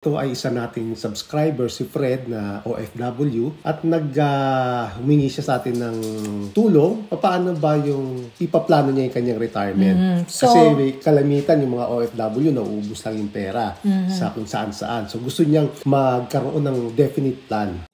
Ito ay isa nating subscriber, si Fred na OFW, at humingi siya sa atin ng tulong paano ba yung ipaplano niya yung kanyang retirement. Kasi may kalamitan yung mga OFW na uubos lang yung pera sa kung saan-saan. So gusto niyang magkaroon ng definite plan.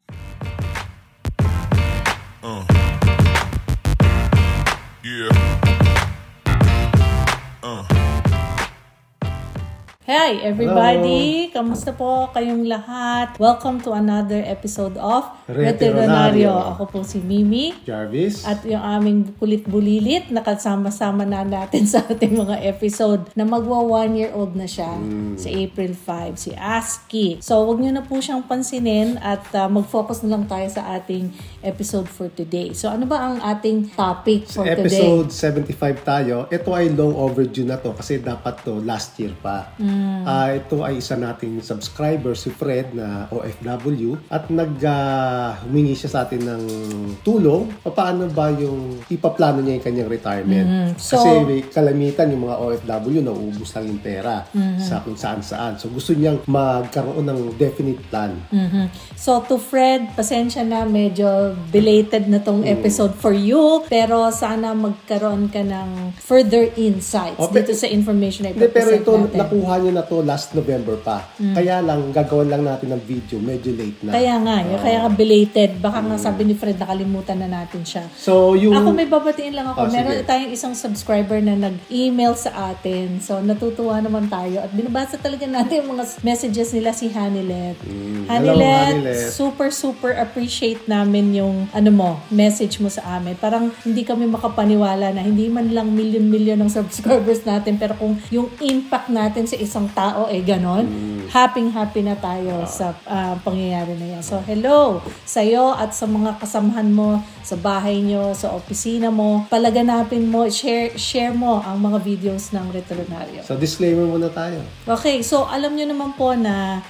Hi everybody! Hello. Kamusta po kayong lahat? Welcome to another episode of Veterinario. Ako po si Mimi Jarvis. At yung aming kulit-bulilit na kasama-sama na natin sa ating mga episode na magwa 1-year-old na siya sa April 5, si Aski. So wag niyo na po siyang pansinin at mag-focus na lang tayo sa ating episode for today. So ano ba ang ating topic for today? Episode 75 tayo. Ito ay long overdue na to kasi dapat to last year pa. Ito ay isa nating subscriber, si Fred na OFW, at humingi siya sa atin ng tulong paano ba yung ipaplano niya yung kanyang retirement. Kasi may kalamitan yung mga OFW na uubos lang yung pera sa kung saan-saan. So gusto niyang magkaroon ng definite plan. So to Fred, pasensya na, medyo belated na tong episode for you, pero sana magkaroon ka ng further insights dito sa information na ipapresent pero ito, natin. nakuha niya na to last November pa. Kaya lang, gagawin lang natin ng video. Medyo late na. Kaya nga, kaya nga belated. Baka nga sabi ni Fred, nakalimutan na natin siya. So, Ako may babatiin lang ako. Meron sige. tayong isang subscriber na nag-email sa atin. So, natutuwa naman tayo. At binabasa talaga natin yung mga messages nila, si Hanilet. Hanilet, super appreciate namin yung message mo sa amin. Parang hindi kami makapaniwala na hindi man lang million ng subscribers natin, pero kung yung impact natin sa isang tao ganon, happy na tayo sa pangyayari na yan. So hello sa'yo at sa mga kasamahan mo sa bahay nyo, sa opisina mo. Palaganapin mo, share mo ang mga videos ng Veterinario. So disclaimer muna tayo. Okay, so alam nyo naman po na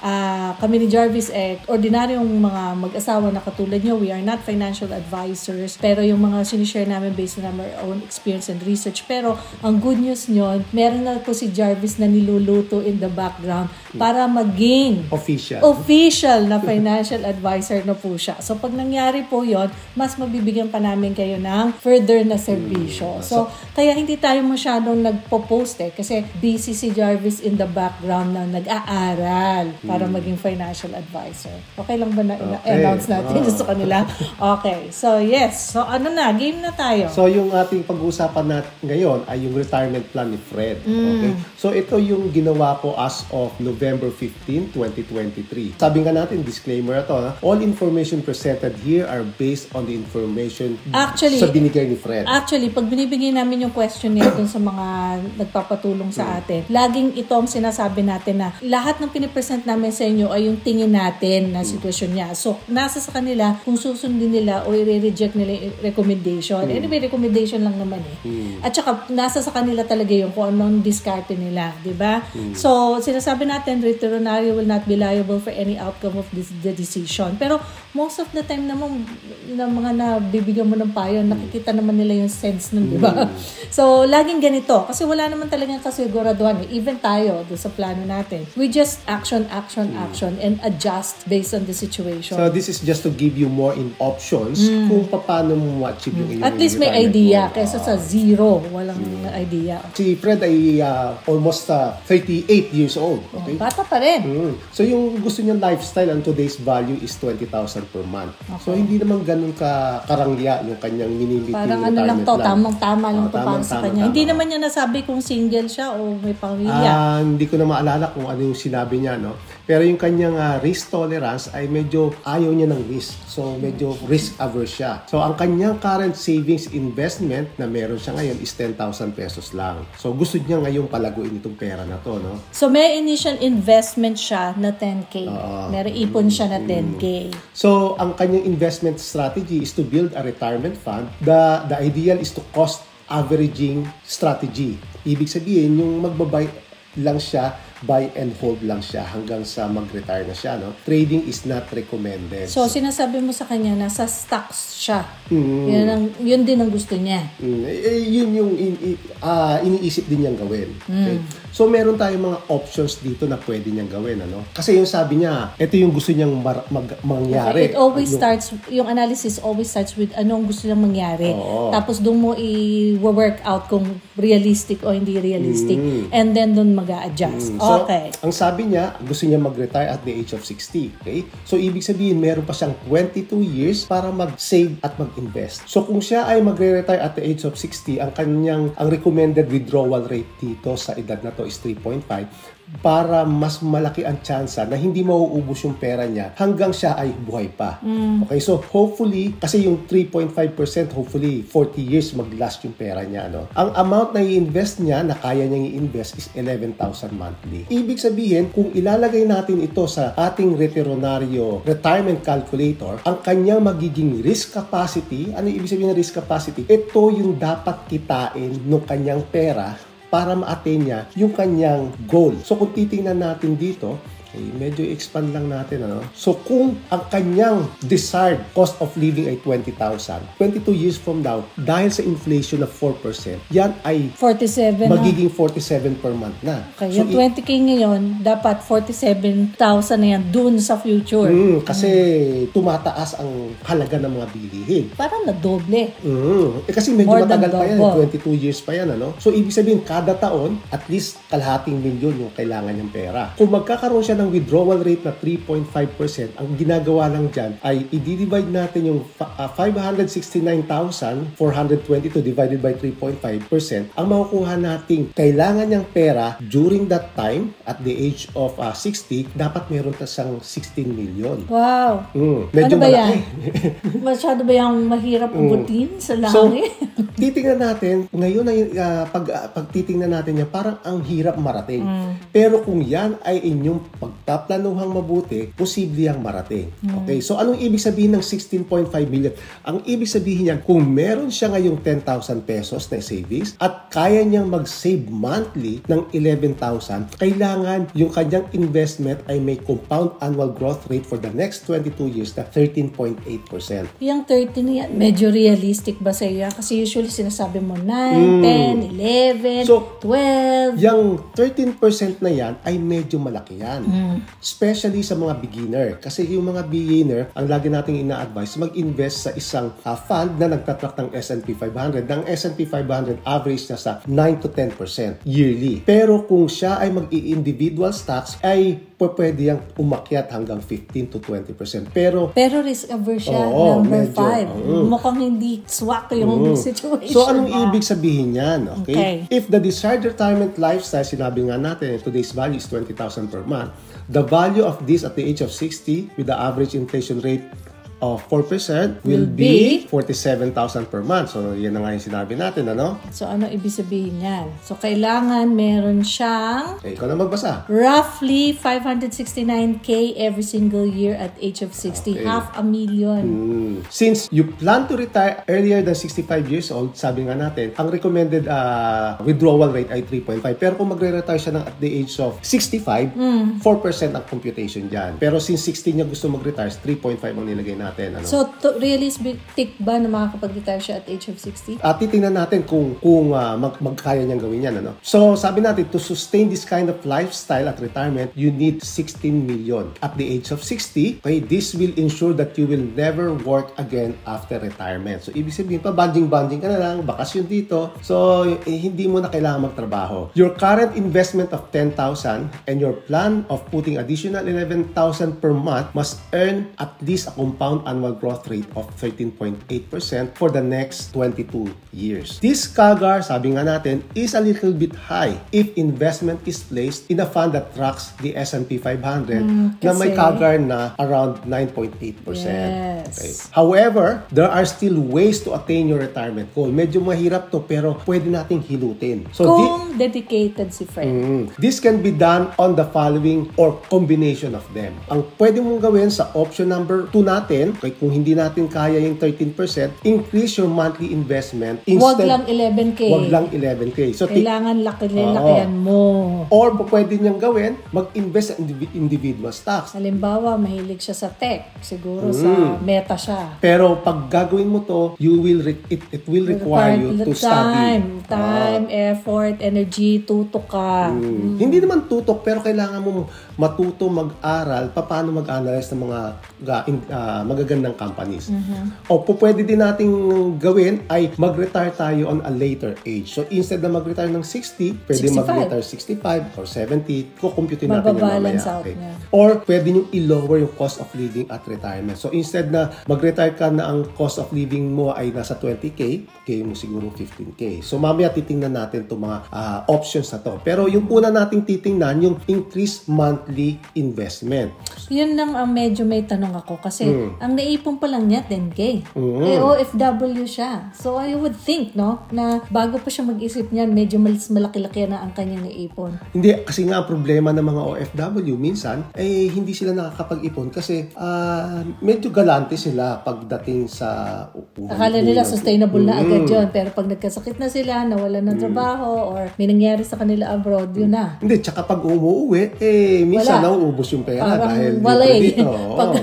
kami ni Jarvis ordinaryong mga mag-asawa na katulad nyo. We are not financial advisors, pero yung mga sinishare namin based on our own experience and research. Pero ang good news nyo, meron na po si Jarvis na niluluto in the background para maging official na financial advisor na po siya. So pag nangyari po yon, mas mabibigyan pa namin kayo ng further na serbisyo. So kaya hindi tayo masyadong nagpo-post kasi busy si Jarvis in the background na nag-aaral para maging financial advisor. Okay lang ba na announce natin sa kanila? Okay. So yes. So game na tayo. So yung ating pag-uusapan natin ngayon ay yung retirement plan ni Fred. Okay? So ito yung ginawa ko as of November 15, 2023. Sabi nga natin, disclaimer ito, all information presented here are based on the information sa binigay ni Fred. Actually, pag binibigay namin yung questionnaire dun sa mga nagpapatulong sa atin, laging ito ang sinasabi natin na lahat ng pinipresent namin sa inyo ay yung tingin natin na sitwasyon niya. So, nasa sa kanila kung susundin nila o i-reject nila yung recommendation. Anyway, recommendation lang naman At saka, nasa sa kanila talaga yung kung anong diskarte nila. Diba? So, sinasabi natin, Veterinario will not be liable for any outcome of the decision. Pero, most of the time naman, na mga nabibigyan mo ng payo, nakikita naman nila yung sense nun, diba? So, laging ganito. Kasi wala naman talagang kasiguraduhan. Even tayo, doon sa plano natin. We just action, and adjust based on the situation. So, this is just to give you more options kung paano mo ma-achieve yung iyong at least may idea kaysa sa zero. Walang idea. Si Fred ay almost 38 years old. Okay? Bata pa rin. So, yung gusto niyang lifestyle, ang today's value is 20,000 per month. Okay. So, hindi naman ganun karangya yung kanyang minimiting parang retirement lang to, plan. Tamang-tama lang to para sa kanya. Hindi naman niya nasabi kung single siya o may pamilya. Hindi ko na maalala kung ano yung sinabi niya, no? Pero yung kanyang risk tolerance ay medyo ayaw niya ng risk. So, medyo risk averse siya. So, ang kanyang current savings investment na meron siya ngayon is 10,000 pesos lang. So, gusto niya ngayon palaguin itong pera na to, no? So, may initial investment siya na 10K. Meron ipon siya na 10K. So, ang kanyang investment strategy is to build a retirement fund. The ideal is to cost averaging strategy. Ibig sabihin, yung magbabay lang siya buy and hold lang siya hanggang sa mag-retire na siya, no? Trading is not recommended. So, sinasabi mo sa kanya na sa stocks siya. Yun din ang gusto niya. Yun yung iniisip din niyang gawin. Okay? So, meron tayong mga options dito na pwede niyang gawin, ano? Kasi yung sabi niya, ito yung gusto niyang mangyari. Okay. It always starts, yung analysis always starts with ano ang gusto niyang mangyari. Tapos doon mo i-work out kung realistic o hindi realistic. And then doon mag-a-adjust. Okay. So, ang sabi niya, gusto niya mag-retire at the age of 60. Okay? So, ibig sabihin, meron pa siyang 22 years para mag-save at mag-invest. So, kung siya ay magre-retire at the age of 60, ang recommended withdrawal rate dito sa edad na to is 3.5 para mas malaki ang tsansa na hindi mauubos yung pera niya hanggang siya ay buhay pa. Okay, so hopefully, kasi yung 3.5%, hopefully 40 years mag-last yung pera niya. No? Ang amount na i-invest niya, na kaya niyang i-invest is 11,000 monthly. Ibig sabihin, kung ilalagay natin ito sa ating Retironario Retirement Calculator, ang kanyang magiging risk capacity, ano ibig sabihin ng risk capacity? Ito yung dapat kitain ng kanyang pera para ma-attain niya yung kanyang goal. So, kung titingnan natin dito, medyo expand lang natin, ano? So, kung ang kanyang desired cost of living ay 20,000, 22 years from now, dahil sa inflation of 4%, yan ay 47 magiging 47 per month na. Okay, So, yung 20K ngayon, dapat 47,000 na yan dun sa future. Kasi tumataas ang halaga ng mga bilihin. Parang nadoble. Kasi medyo More than matagal pa yan, double. 22 years pa yan, ano? So, ibig sabihin, kada taon, at least kalahating milyon yung kailangan niyang pera. Kung magkakaroon siya ng withdrawal rate na 3.5%, ang ginagawa lang dyan ay i-divide natin yung 569,422 divided by 3.5%. Ang makukuha nating kailangan niyang pera during that time, at the age of 60, dapat meron na siyang 16 million. Wow. Medyo ano ba malaki. yan? Masyado ba yung mahirap ubutin sa So, langit? titingnan natin, ngayon ay pag titingnan natin yan, parang ang hirap marating. Pero kung yan ay inyong pagpaplanuhang mabuti, posible yang marating. Okay? So, anong ibig sabihin ng 16.5 million? Ang ibig sabihin niyan, kung meron siya ngayong 10,000 pesos na savings at kaya niyang mag-save monthly ng 11,000, kailangan yung kanyang investment ay may compound annual growth rate for the next 22 years na 13.8%. Yung 13 yan, medyo realistic ba sa iyo? Kasi usually sinasabi mo 9, 10, 11, So, 12. Yung 13% na yan ay medyo malaki yan. Especially sa mga beginner. Kasi yung mga beginner, ang lagi nating ina-advise, mag-invest sa isang fund na nagtatrack ng S&P 500. Ng S&P 500, average na sa 9 to 10% yearly. Pero kung siya ay mag-i-individual stocks, ay pwede yung umakyat hanggang 15 to 20%. Pero risk averse siya, number 5. Mukhang hindi swak yung situation. So, anong ibig sabihin yan? Okay? If the desired retirement lifestyle, sinabi nga natin, today's value is 20,000 per month. The value of this at the age of 60 with the average inflation rate of 4% will be 47,000 per month. So, yan na nga yung sinabi natin, ano? So, ano ibig sabihin yan? So, kailangan meron siyang Ikaw na magbasa. roughly 569K every single year at age of 60. $500,000. Since you plan to retire earlier than 65 years old, sabi nga natin, ang recommended withdrawal rate ay 3.5. Pero kung magre-retire siya at the age of 65, 4% ang computation dyan. Pero since 60 niya gusto mag-retire, 3.5 ang nilagay natin. Ano? So, realistic ba na makakapag-retire siya at age of 60? Titingnan natin kung magkaya niyang gawin yan. Ano? So, sabi natin, to sustain this kind of lifestyle at retirement, you need 16 million. At the age of 60, okay, this will ensure that you will never work again after retirement. So, ibig sabihin pa, banding-banding ka na lang, bakasyon dito. So, hindi mo na kailangan magtrabaho. Your current investment of 10,000 and your plan of putting additional 11,000 per month must earn at least a compound annual growth rate of 13.8% for the next 22 years. This CAGR, sabi nga natin, is a little bit high if investment is placed in a fund that tracks the S&P 500 na may CAGR na around 9.8%. Yes. Okay. However, there are still ways to attain your retirement goal. Medyo mahirap to pero pwede nating hilutin. So, kung dedicated si Fred. This can be done on the following or combination of them. Ang pwede mong gawin sa option number 2 natin, kung hindi natin kaya yung 13%, increase your monthly investment. Wag lang 11K. Wag lang 11K. So, kailangan lakihan mo. Or pwede niyang gawin, mag-invest sa individual stocks. Halimbawa, mahilig siya sa tech. Siguro sa Meta siya. Pero pag gagawin mo to, it will require you to study. Time, effort, energy, tutok ka. Hindi naman tutok, pero kailangan mo matuto mag-aral paano mag-analyze ng mga magagandang companies. O pwede din nating gawin ay mag-retire tayo on a later age. So instead na mag-retire ng 60, pwede mag-retire 65 or 70. Kukumputin natin yung mamaya. Okay. Or pwede nyo i-lower yung cost of living at retirement. So instead na mag-retire ka na ang cost of living mo ay nasa 20K, kaya mo siguro 15K. So mamaya titingnan natin itong mga options na to. Pero yung una nating titingnan, yung increased monthly investment. Yun lang ang medyo may tanong ako kasi ang naipon pa lang niya 10K. OFW siya. So I would think na bago pa siya mag-isip niyan, medyo malaki-laki na ang kanyang naipon. Hindi, kasi nga ang problema ng mga OFW minsan ay hindi sila nakakapag-ipon kasi medyo galante sila pagdating sa akala nila sustainable na agad yun, pero pag nagkasakit na sila, nawalan ng trabaho or may nangyari sa kanila abroad, yun na. Hindi, tsaka pag umuwi, minsan nauubos yung pera. Parang dahil dito.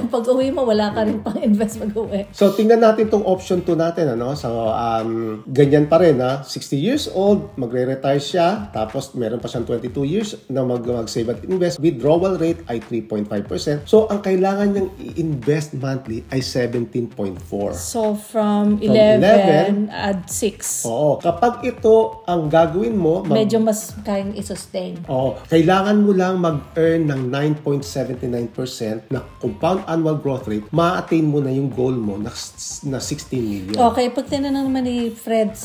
Pag uwi mo, wala ka rin pang invest mag-uwi. So, tingnan natin tong option 2 natin. So, ganyan pa rin. 60 years old, magre-retire siya. Tapos, meron pa siyang 22 years na mag-save at invest. Withdrawal rate ay 3.5%. So, ang kailangan niyang i-invest monthly ay 17.4. So, from 11 add 6. Oo. Kapag ito ang gagawin mo, medyo mas kayang i-sustain. Oo. Kailangan mo lang mag-earn ng 9.79% na compound annual growth rate, ma-attain mo na yung goal mo na 16 million. Okay, pag tinanong naman ni Fred,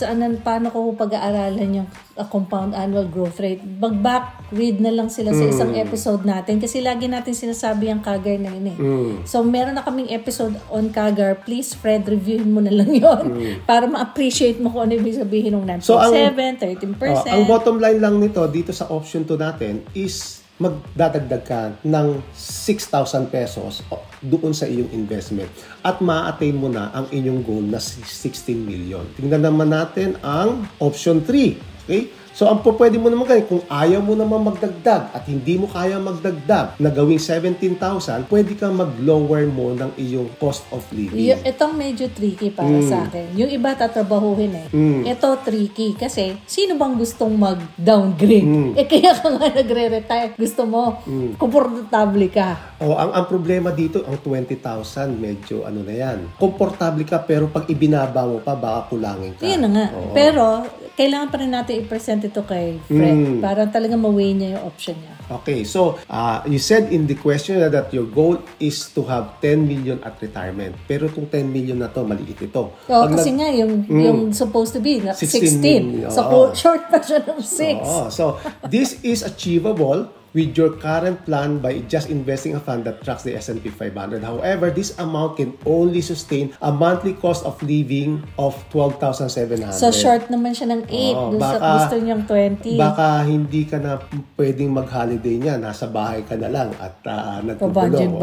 paano ko pag-aaralan yung compound annual growth rate? Back read na lang sila sa isang episode natin kasi lagi natin sinasabi ang CAGR na yun So, meron na kaming episode on CAGR. Please, Fred, reviewin mo na lang yun para ma-appreciate mo kung ano ibig sabihin ng 9.7, 13%. Ang bottom line lang nito dito sa option 2 natin is magdadagdag ka ng 6,000 pesos doon sa iyong investment at ma-attain mo na ang inyong goal na 16 million. Tingnan naman natin ang option 3. Okay? So, ang pwede mo naman gawin, kung ayaw mo naman magdagdag at hindi mo kaya magdagdag na gawing 17,000, pwede kang mag-lower mo ng iyong cost of living. Itong medyo tricky para sa akin. Yung iba tatrabahuhin Ito tricky kasi sino bang gustong mag-downgrade? Kaya ka nga nagre-retire. Gusto mo, komportable ka. Ang problema dito, ang 20,000, medyo na yan. Komportable ka pero pag ibinaba mo pa, baka kulangin ka. Yun na nga. Pero, kailangan pa rin natin i-present ito kay Fred para talaga ma-weigh niya yung option niya. Okay, so you said in the question that your goal is to have 10 million at retirement. Pero itong 10 million na to, maliit ito. Kasi nga, yung supposed to be, 16. So, short pa siya ng 6. So, this is achievable with your current plan by just investing a fund that tracks the S&P 500. However, this amount can only sustain a monthly cost of living of 12,700. So, short naman siya ng 8. Gusto niyang 20. Baka hindi ka na pwedeng mag-holiday niya. Nasa bahay ka na lang at nagpupulong.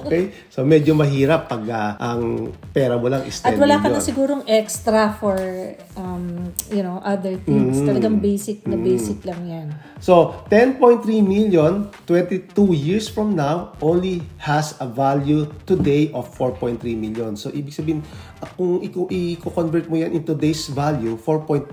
Okay? So, medyo mahirap pag ang pera mo lang is 10 million. At wala ka million. na sigurong extra for, other things. Talagang basic na basic lang yan. So, 10.3 million, 22 years from now, only has a value today of 4.3 million. So, ibig sabihin, kung i-convert mo yan in today's value, 4.3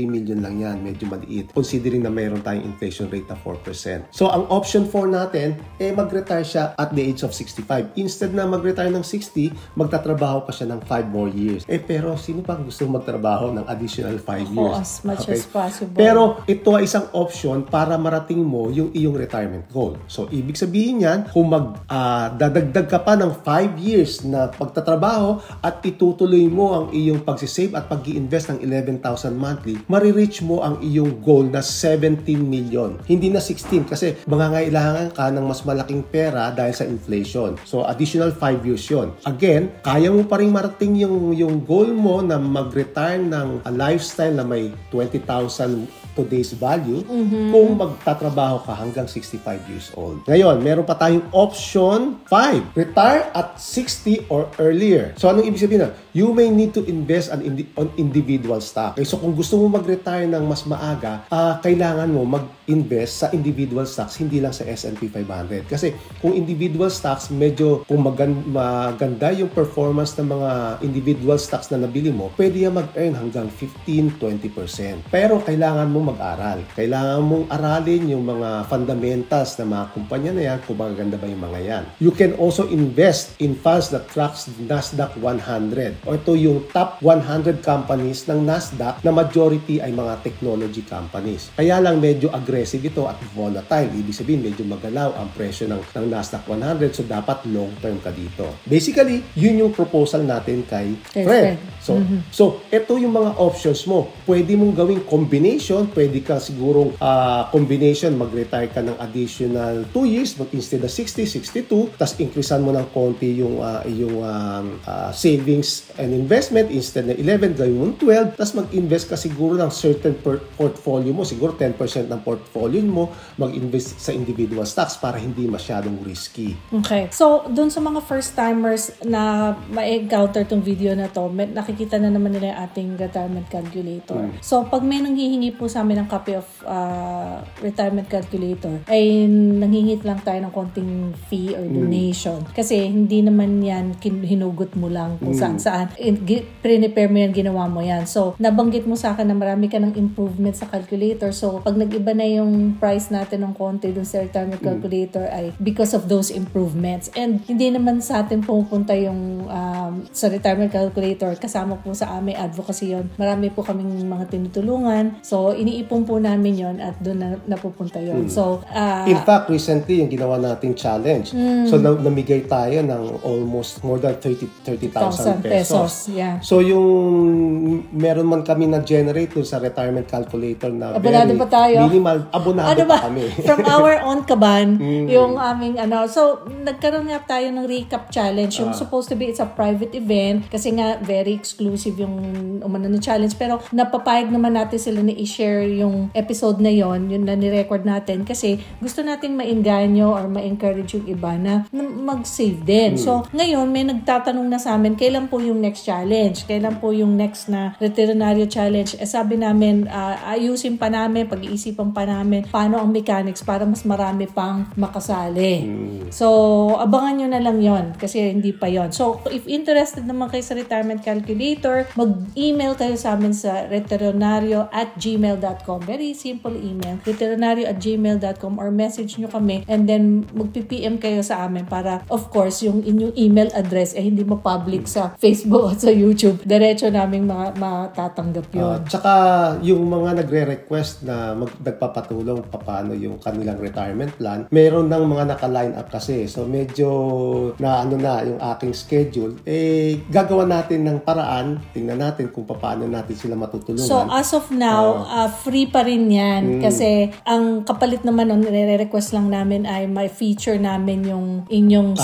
million lang yan. Medyo maliit. Considering na mayroon tayong inflation rate na 4%. So, ang option 4 natin, mag-retire siya at the age of 65. Instead na mag-retire ng 60, magtatrabaho pa siya ng 5 more years. Pero, sino pa gusto magtrabaho ng additional 5 years? As much as possible. Pero, ito ay isang option para marating mo yung iyong retirement goal. So, ibig sabihin yan, kung dadagdag ka pa ng 5 years na pagtatrabaho at itutuloy mo ang iyong pagsisave at pag-i-invest ng 11,000 monthly, marireach mo ang iyong goal na 17 million. Hindi na 16 kasi mangangailangan ka ng mas malaking pera dahil sa inflation. So, additional 5 years yun. Again, kaya mo pa rin marating yung goal mo na mag-retire ng a lifestyle na may 20,000 today's value kung magtatrabaho ka hanggang 65 years old. Ngayon, meron pa tayong option 5. Retire at 60 or earlier. So, anong ibig sabihin na? You may need to invest on individual stock. Okay, so, kung gusto mo mag-retire ng mas maaga, kailangan mo mag-invest sa individual stocks, hindi lang sa S&P 500. Kasi kung individual stocks, medyo kung maganda yung performance ng mga individual stocks na nabili mo, pwede yan mag-earn hanggang 15-20%. Pero kailangan mo mag-aral. Kailangan mong aralin yung mga fundamentals ng mga kumpanya na yan, kung magaganda ba yung mga yan. You can also invest in funds that tracks Nasdaq 100. O ito yung top 100 companies ng Nasdaq na majority ay mga technology companies. Kaya lang medyo aggressive ito at volatile. Ibig sabihin, medyo magalaw ang presyo ng Nasdaq 100. So, dapat long-term ka dito. Basically, yun yung proposal natin kay Fred. So, ito yung mga options mo. Pwede mong gawing combination. Pwede ka sigurong combination. Mag-retire ka ng additional 2 years instead of 60, 62. Tapos, increasean mo ng konti yung savings and investment. Instead na 11, gawin mo 12. Tapos, mag-invest ka siguro ng certain portfolio mo. Siguro 10% ng portfolio mo mag-invest sa individual stocks para hindi masyadong risky. Okay. So, dun sa mga first-timers na ma-encounter tong video na to, nakikita na naman nila yung ating retirement calculator. So, pag may nanghihingi po sa amin ng copy of retirement calculator, ay nanghingit lang tayo ng konting fee or donation. Kasi hindi naman yan hinugot mo lang kung saan-saan. Prepare mo yan, ginawa mo yan. So, nabanggit mo sa akin na marami ka ng improvement sa calculator. So, pag nag-iba na yung price natin ng konti dun sa retirement calculator ay because of those improvements. And hindi naman sa atin pupunta yung sa retirement calculator. Kasama po sa aming advocacy yon. Marami po kaming mga tinutulungan. So, iniipon po namin yon at doon na napupunta yon. So, in fact, recently, yung ginawa nating challenge. So, namigay tayo ng almost more than 30,000 pesos. Yeah. So, yung meron man kami na-generate dun sa retirement calculator na abonado ba tayo? Minimal. Abonado pa kami. From our own kaban, yung aming So, nagkaroon nga tayo ng recap challenge. Yung supposed to be, it's a private event kasi nga very exclusive yung umano na challenge. Pero napapayag naman natin sila na i-share yung episode na yon, yun na ni-record natin kasi gusto nating ma-enganyo or ma-encourage yung iba na mag-save din. So, ngayon may nagtatanong na sa amin, kailan po yung next challenge? Kailan po yung next na Retirenario Challenge? Sabi namin, ayusin pa namin, pag-iisipan pa namin paano ang mechanics para mas marami pang makasali. So, abangan nyo na lang yon kasi hindi pa yon. So, if interested naman kayo sa retirement calculator, mag-email kayo sa amin sa retirenario@gmail.com. Very simple email. retirenario@gmail.com or message nyo kami and then mag-PPM kayo sa amin para, of course, yung inyong email address hindi ma-public sa Facebook at sa YouTube. Diretso naming matatanggap yun. Tsaka yung mga nagre-request na nagpapatulong paano yung kanilang retirement plan, meron ng mga naka-line up kasi. So, medyo na yung aking schedule. Gagawa natin ng paraan. Tingnan natin kung paano natin sila matutulungan. So, as of now, free pa rin yan. Kasi, ang kapalit naman ng nire-request lang namin ay may feature namin yung inyong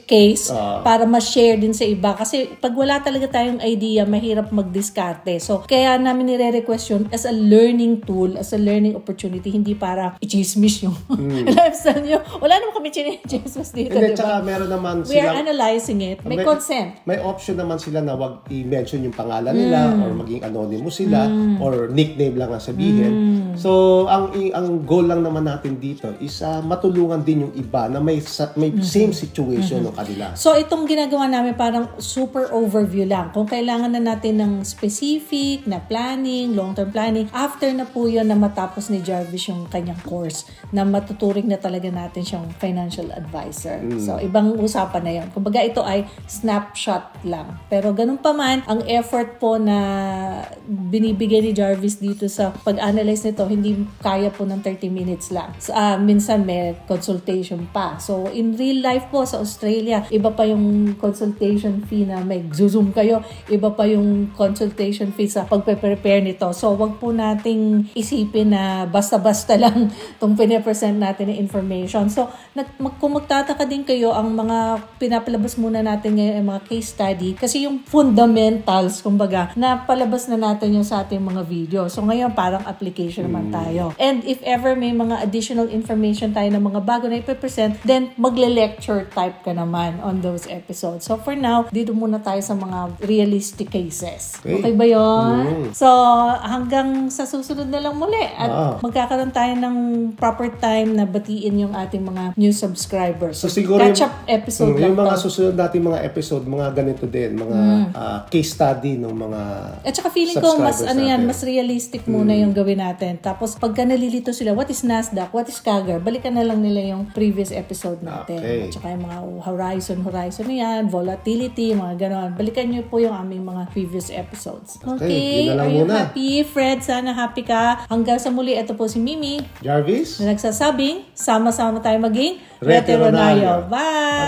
case para ma-share din sa iba. Kasi, pag wala talaga tayong idea, mahirap mag-discarte. So, kaya namin nire-request yun as a learning tool, as a learning opportunity, hindi para i-chismis yung lifestyle nyo. Wala naman kami chismis dito, diba? Tsaka meron naman we are analyzing it. May consent. May option naman sila na wag i-mention yung pangalan nila or maging anonymous sila or nickname lang ang sabihin. So, ang goal lang naman natin dito is matulungan din yung iba na may same situation ng kanila. So, itong ginagawa namin parang super overview lang. Kung kailangan na natin ng specific na planning, long-term planning, after na po yun na matapos ni Jarvis yung kanyang course, na matuturing na talaga natin siyang financial advisor. So, ibang usapan na yun. Kumbaga, ito ay snapshot lang. Pero ganun pa man, ang effort po na binibigay ni Jarvis dito sa pag-analyze nito, hindi kaya po ng 30 minutes lang. So, minsan may consultation pa. So, in real life po sa Australia, iba pa yung consultation fee na may zoom kayo. Iba pa yung consultation fee sa pagpe-prepare nito. So, wag po nating isipin na basta-basta lang itong pinapresent natin na information. So, kung magtataka din kayo, ang mga pinapalabas muna natin ngayon ay mga case study kasi yung fundamentals, kumbaga, napalabas na natin yung sa ating mga video. So, ngayon, ngayon parang application naman tayo. And if ever may mga additional information tayo ng mga bago na ipipresent, then magle-lecture type ka naman on those episodes. So for now, dito muna tayo sa mga realistic cases. Okay ba yun? So hanggang sa susunod na lang muli at magkakaroon tayo ng proper time na batiin yung ating mga new subscribers. So siguro catch-up episode lang yung mga to. susunod natin mga episode, mga ganito din, mga case study ng mga at saka feeling ko mas mas realistic muna yung gawin natin. Tapos pagka nalilito sila, what is Nasdaq, what is CAGR, balikan na lang nila yung previous episode natin. Okay. At saka yung mga horizon na yan, volatility, mga ganon. Balikan nyo po yung aming mga previous episodes. Okay, yun na lang are you muna. happy, Fred? Sana happy ka. Hanggang sa muli, ito po si Mimi Jarvis na nagsasabing, sama-sama tayo maging Retironayo. Bye!